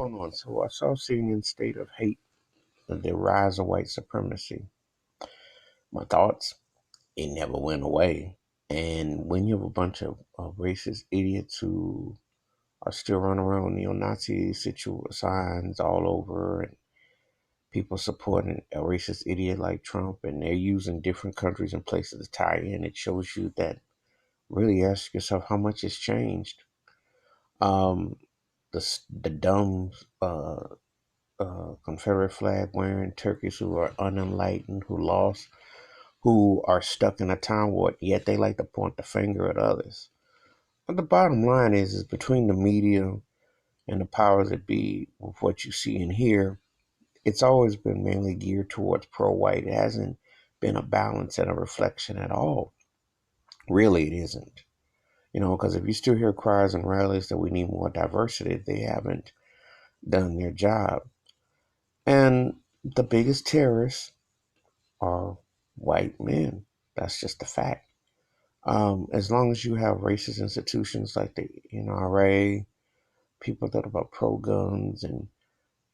Going on? So I saw CNN State of Hate, the rise of white supremacy. My thoughts, it never went away. And when you have a bunch of racist idiots who are still running around with neo-Nazi signs all over, and people supporting a racist idiot like Trump, and they're using different countries and places to tie in, it shows you that really ask yourself how much has changed. Um, the dumb Confederate flag wearing turkeys who are unenlightened, who lost, who are stuck in a time war, yet they like to point the finger at others. But the bottom line is between the media and the powers that be, with what you see and hear, it's always been mainly geared towards pro-white. It hasn't been a balance and a reflection at all. Really, it isn't. Because if you still hear cries and rallies that we need more diversity, they haven't done their job. And the biggest terrorists are white men. That's just a fact. As long as you have racist institutions like the NRA, people that are about pro guns and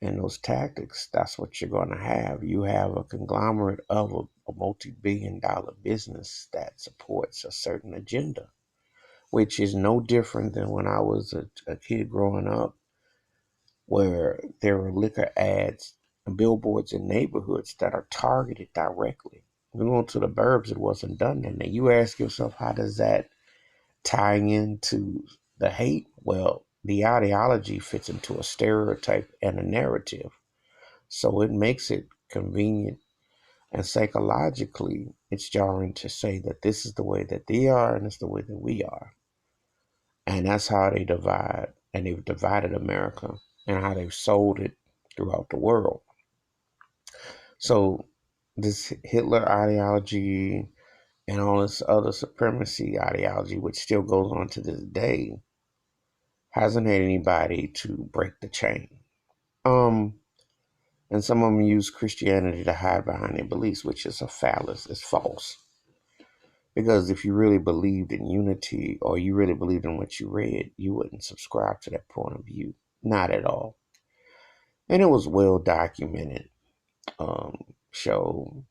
those tactics, that's what you're going to have. You have a conglomerate of a multi-billion-dollar business that supports a certain agenda, which is no different than when I was a kid growing up, where there were liquor ads and billboards in neighborhoods that are targeted directly. When we went to the burbs, it wasn't done then. And you ask yourself, how does that tie into the hate? Well, the ideology fits into a stereotype and a narrative. So it makes it convenient, and psychologically, it's jarring to say that this is the way that they are and it's the way that we are. And that's how they divide, and they've divided America and how they've sold it throughout the world. So this Hitler ideology and all this other supremacy ideology, which still goes on to this day, hasn't had anybody to break the chain. Um, and some of them use Christianity to hide behind their beliefs, which is a phallus, it's false. Because if you really believed in unity, or you really believed in what you read, you wouldn't subscribe to that point of view. Not at all. And it was well documented, show,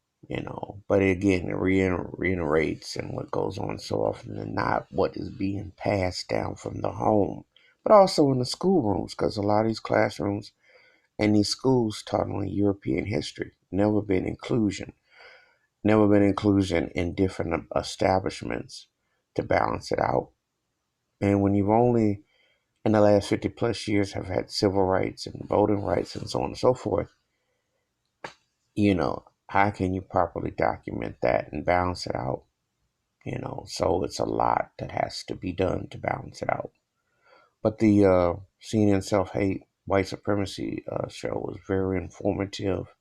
but again, it reiterates and what goes on so often than not, what is being passed down from the home, but also in the schoolrooms, because a lot of these classrooms and these schools taught only European history, never been inclusion in different establishments to balance it out. And when you've only in the last 50 plus years have had civil rights and voting rights and so on and so forth, how can you properly document that and balance it out? So it's a lot that has to be done to balance it out. But the CNN Self Hate White Supremacy show was very informative,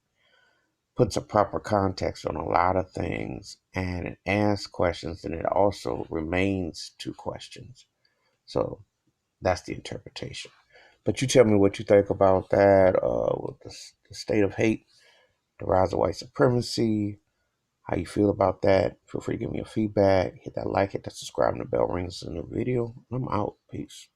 puts a proper context on a lot of things, and it asks questions, and it also remains two questions. So that's the interpretation. But you tell me what you think about that, with the state of hate, the rise of white supremacy, how you feel about that. Feel free to give me your feedback. Hit that like, hit that subscribe, and the bell rings in the video. I'm out. Peace.